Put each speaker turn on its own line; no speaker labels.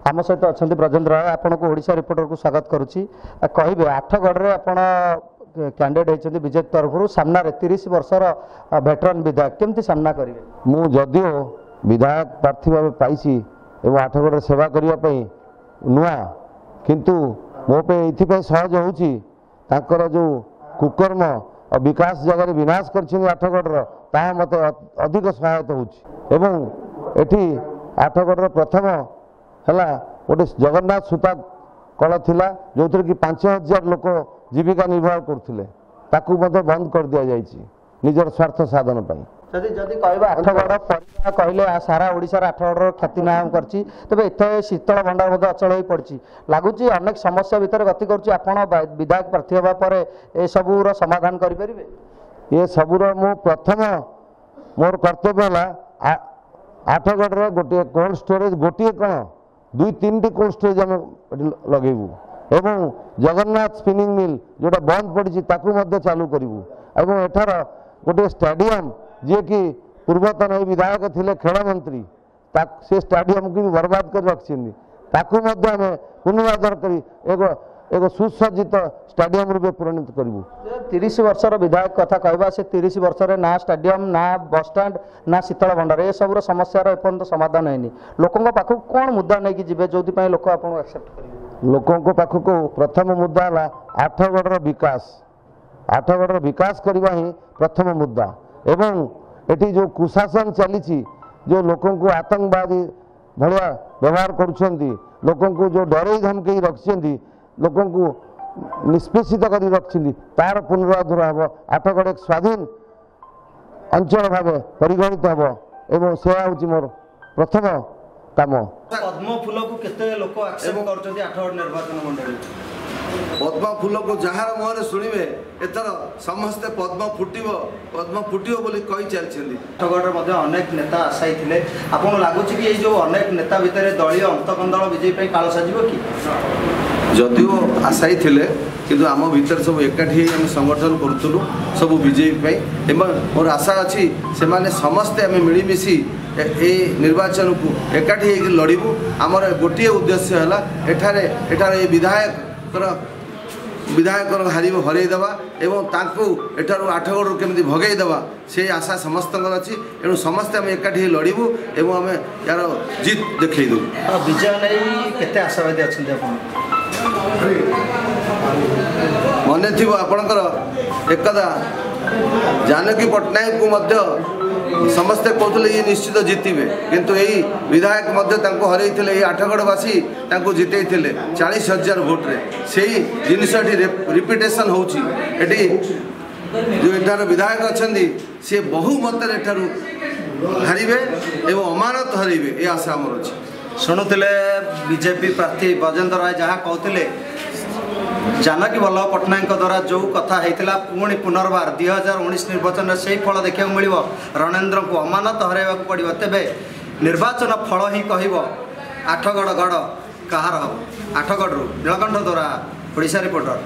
आम सहित अच्छा ब्रजेन्द्र राय आपन को ओडिशा रिपोर्टर को स्वागत करुच्ची कहे आठगढ़ आपड़ कैंडिडेट होती बीजेपी तरफ सामना 30 वर्षर भेटरान विधायक केमती सामना करेंगे
मु जदिओ विधायक प्रार्थी भाव पाई एवं आठगढ़ सेवा करने नुआ किंतु मो पे ये सहज होकर जो कुकर्म और विकास जगह विनाश कर आठगढ़ मत अधिक सहायता होती आठगढ़ प्रथम है गोटे जगन्नाथ सूता कल थिला जो थी कि 5000 लोक जीविका निर्वाह करते बंद कर दि जाइए निजर स्वार्थ साधन पर
जदि कह आठगढ़ परिवार कहले सारा ओडिशार आठगढ़ ख्याति नाम करछि तबे एथे शीतल भंडार मध्य अचल हो पड़ी लगुच अनेक समस्या भितर गति कर विधायक प्रार्थी होगा पर ए सबूर समाधान करें
ये सबूर मो प्रथम मोर कर्तव्य है आठगढ़ गोटे कोल्ड स्टोरेज गोटे कौन 2-3 कोल्ड स्टोरेज आम लगेबू एवं जगन्नाथ स्पिनिंग मिल जोटा बंद पड़ी चालू करूँ एवं एठार गोटे स्टेडियम जी कि पूर्वतन विधायक थे खेल मंत्री से स्टेडियम को भी बर्बाद कर रखिंट आम पुनरुद्धार कर एक सुसज्जित स्टेडियम रूपे परिणत करूँ
30 वर्षर विधायक कथा कहवा से 30 वर्ष ना स्टेडियम ना बस स्टैंड ना शीतल भंडार ये सब समस्या एपर्त समाधान है लोकों पाखक कौन मुद्दा नहीं कि जो लोक आप एक्सेप्ट करेंगे
लोकों पाखक प्रथम मुद्दा है आठगढ़ विकास करवा ही प्रथम मुद्दा एवं एटी जो कुशासन चली जो लोकों को आतंकवादी भाया व्यवहार करुँच लोकों को जो डरई धमकई रखिंट लोकों को निष्पेषित कर रखिंट तार पुनरुद्धार हम आठगढ़ एक स्वाधीन अंचल भाव परिगणित हम एवं से मोर प्रथम काम
पद्म फूल को केते लोक एक्सेप्ट करछथि आठगढ़ निर्वाचन मंडली
पद्म फूल को जार मुहर शुणे एथर समस्ते पद्म फुटिव बोली कही चलती
आठगढ़ अनेक नेता आशायी थे आपन लगुच कि जो अनेक नेता भितर दलीय अंतकंदल बीजेपी काल साजिब कि
जदिओ आशायी थे किंतु आम भीतर सब एकाठी आम संगठन करूँ सब बीजेपी मोर आशा अच्छी से समस्ते आम मिलमिशि ए निर्वाचन को एकाठी लड़ू आमर गोटे उद्देश्य है एठारे विधायक हरईदेवा एवं आठगढ़ केमी भगईदेवा से आशा समस्त अच्छी एणु समस्ते आम एकाठी लड़ू एवं आम यार जीत देखईदू
विजय नहीं केते आशावादी अच्छा
मन थी आपणकर एकदा जानकी पट्टनायक को समस्ते कहते ये निश्चित जितबे किंतु यही विधायक हरई आठगढ़वासी जितई 40,000 भोट्रे से जिनस रिपिटेसन होची जो एठार विधायक अच्छा सी बहुमत हारे एवं अमानत हरइबे ये आशा आमर अच्छी
शुणुले बीजेपी प्रार्थी ब्रजेन्द्र राय जहाँ कहते जानकी वल्लभ पट्टनायक द्वारा जो कथा होता पुणी पुनर्बार 2019 निर्वाचन से फल देखा मिल रणेन्द्र को अमानत हरवा पड़ो तेरे निर्वाचन फल ही कह आठगढ़ गढ़ कहार हम आठगढ़ नीलकंठ द्वारा ओडिशा रिपोर्टर।